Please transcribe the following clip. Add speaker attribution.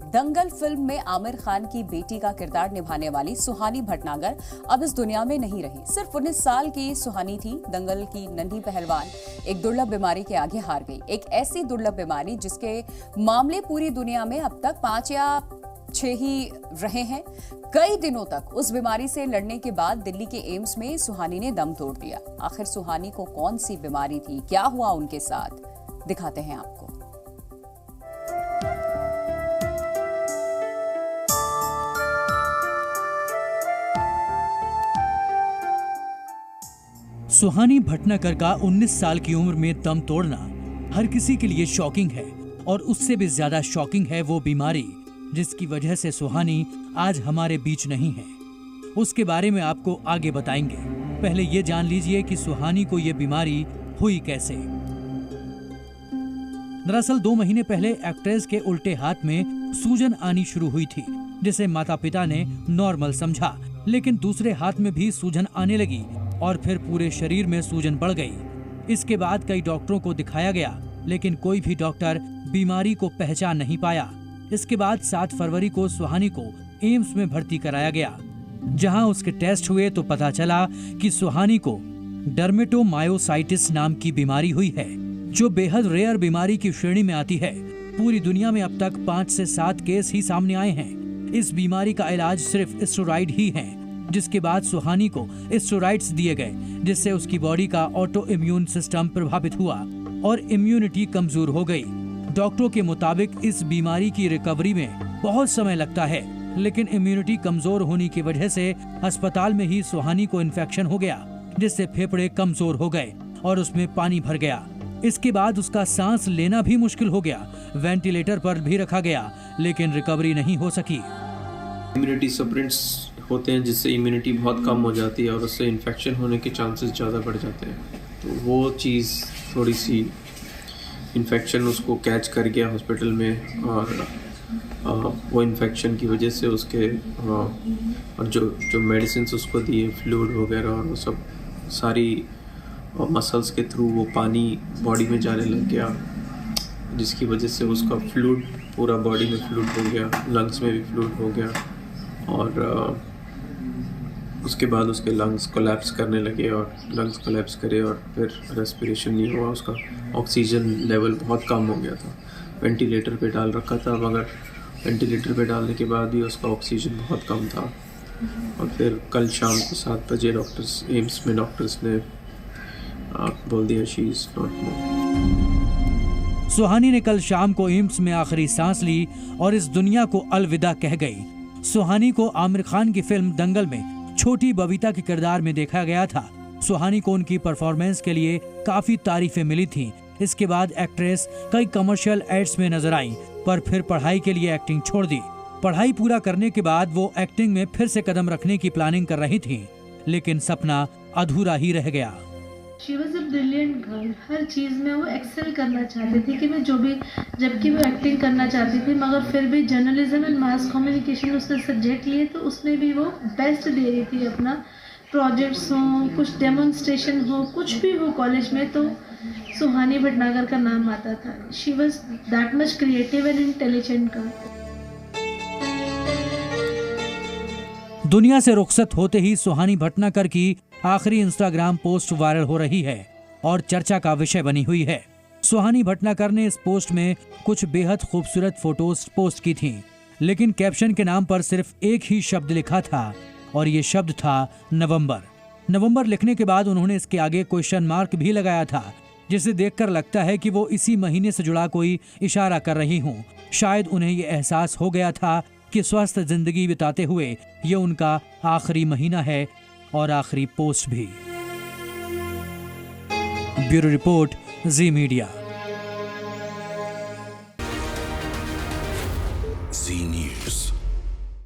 Speaker 1: दंगल film में आमिर खान की बेटी का किरदार निभाने वाली सुहानी भटनागर अब इस दुनिया में नहीं रही। सिर्फ 19 साल की सुहानी थी। दंगल की नन्ही पहलवान एक दुर्लभ बीमारी के आगे हार गई। एक ऐसी दुर्लभ बीमारी जिसके मामले पूरी दुनिया में अब तक 5 या 6 ही रहे हैं। कई दिनों तक उस बीमारी से लड़ने के बाद दिल्ली के एम्स में सुहानी ने दम तोड़ दिया। आखिर सुहानी को कौन सी बीमारी थी, क्या हुआ उनके साथ, दिखाते हैं आपको।
Speaker 2: सुहानी भटनागर का 19 साल की उम्र में दम तोड़ना हर किसी के लिए शॉकिंग है, और उससे भी ज्यादा शॉकिंग है वो बीमारी जिसकी वजह से सुहानी आज हमारे बीच नहीं है। उसके बारे में आपको आगे बताएंगे। पहले ये जान लीजिए कि सुहानी को ये बीमारी हुई कैसे। दरअसल 2 महीने पहले एक्ट्रेस के उल्टे हाथ में सूजन आनी शुरू हुई थी, जिसे माता पिता ने नॉर्मल समझा, लेकिन दूसरे हाथ में भी सूजन आने लगी और फिर पूरे शरीर में सूजन बढ़ गई। इसके बाद कई डॉक्टरों को दिखाया गया, लेकिन कोई भी डॉक्टर बीमारी को पहचान नहीं पाया। इसके बाद 7 फरवरी को सुहानी को एम्स में भर्ती कराया गया, जहां उसके टेस्ट हुए तो पता चला कि सुहानी को डर्मेटोमायोसाइटिस नाम की बीमारी हुई है, जो बेहद रेयर बीमारी की श्रेणी में आती है। पूरी दुनिया में अब तक 5 से 7 केस ही सामने आए हैं। इस बीमारी का इलाज सिर्फ स्टेरॉइड ही है, जिसके बाद सुहानी को स्टेरॉइड्स दिए गए, जिससे उसकी बॉडी का ऑटो इम्यून सिस्टम प्रभावित हुआ और इम्यूनिटी कमजोर हो गई। डॉक्टरों के मुताबिक इस बीमारी की रिकवरी में बहुत समय लगता है, लेकिन इम्यूनिटी कमजोर होने की वजह से अस्पताल में ही सुहानी को इन्फेक्शन हो गया, जिससे फेफड़े कमजोर हो गए और उसमें पानी भर गया। इसके बाद उसका सांस लेना भी मुश्किल हो गया। वेंटिलेटर पर भी रखा गया, लेकिन रिकवरी नहीं हो सकी।
Speaker 3: इम्यूनिटी सप्रेंट्स होते हैं, जिससे इम्यूनिटी बहुत कम हो जाती है और उससे इन्फेक्शन होने के चांसेस ज़्यादा बढ़ जाते हैं। तो वो चीज़ थोड़ी सी इन्फेक्शन उसको कैच कर गया हॉस्पिटल में, और वो इन्फेक्शन की वजह से उसके और जो मेडिसिन्स उसको दिए, फ्लूइड वगैरह, और वो सब सारी मसल्स के थ्रू वो पानी बॉडी में जाने लग गया, जिसकी वजह से उसका फ्लूइड पूरा बॉडी में फ्लूइड हो गया, लंग्स में भी फ्लूइड हो गया, और उसके बाद उसके लंग्स कोलैप्स करने लगे, और लंग्स कोलैप्स करे और फिर रेस्पिरेशन नहीं हुआ। उसका ऑक्सीजन लेवल बहुत कम हो गया था। वेंटिलेटर पे डाल रखा था, मगर वेंटिलेटर पे डालने के बाद भी उसका ऑक्सीजन बहुत कम था। और फिर कल शाम को 7 बजे एम्स में डॉक्टर्स ने बोल दिया शी इज नॉट मोर।
Speaker 2: सुहानी ने कल शाम को एम्स में आखिरी सांस ली और इस दुनिया को अलविदा कह गई। सुहानी को आमिर खान की फिल्म दंगल में छोटी बबीता के किरदार में देखा गया था। सुहानी को उनकी परफॉर्मेंस के लिए काफी तारीफें मिली थीं। इसके बाद एक्ट्रेस कई कमर्शियल एड्स में नजर आईं, पर फिर पढ़ाई के लिए एक्टिंग छोड़ दी। पढ़ाई पूरा करने के बाद वो एक्टिंग में फिर से कदम रखने की प्लानिंग कर रही थीं, लेकिन सपना अधूरा ही रह गया।
Speaker 4: She was a brilliant girl. हर चीज़ में वो एक्सेल करना चाहती थी कि मैं जबकि वो एक्टिंग करना चाहती थी, मगर फिर भी जर्नलिज्म एंड मास कम्युनिकेशन उसने सब्जेक्ट लिए, तो उसमें भी वो बेस्ट दे रही थी अपना। प्रोजेक्ट्स हो, कुछ डेमोन्स्ट्रेशन हो, कुछ भी हो कॉलेज में, तो सुहानी भटनागर का नाम आता था। She was that much creative and intelligent girl.
Speaker 2: दुनिया से रुखसत होते ही सुहानी भटनागर की आखिरी इंस्टाग्राम पोस्ट वायरल हो रही है और चर्चा का विषय बनी हुई है। सुहानी भटनागर ने इस पोस्ट में कुछ बेहद खूबसूरत फोटोज पोस्ट की थीं, लेकिन कैप्शन के नाम पर सिर्फ एक ही शब्द लिखा था, और ये शब्द था नवंबर। नवंबर लिखने के बाद उन्होंने इसके आगे क्वेश्चन मार्क भी लगाया था, जिसे देखकर लगता है कि वो इसी महीने से जुड़ा कोई इशारा कर रही हूँ। शायद उन्हें ये एहसास हो गया था कि स्वस्थ जिंदगी बिताते हुए ये उनका आखिरी महीना है और आखिरी पोस्ट भी। ब्यूरो रिपोर्ट, जी मीडिया।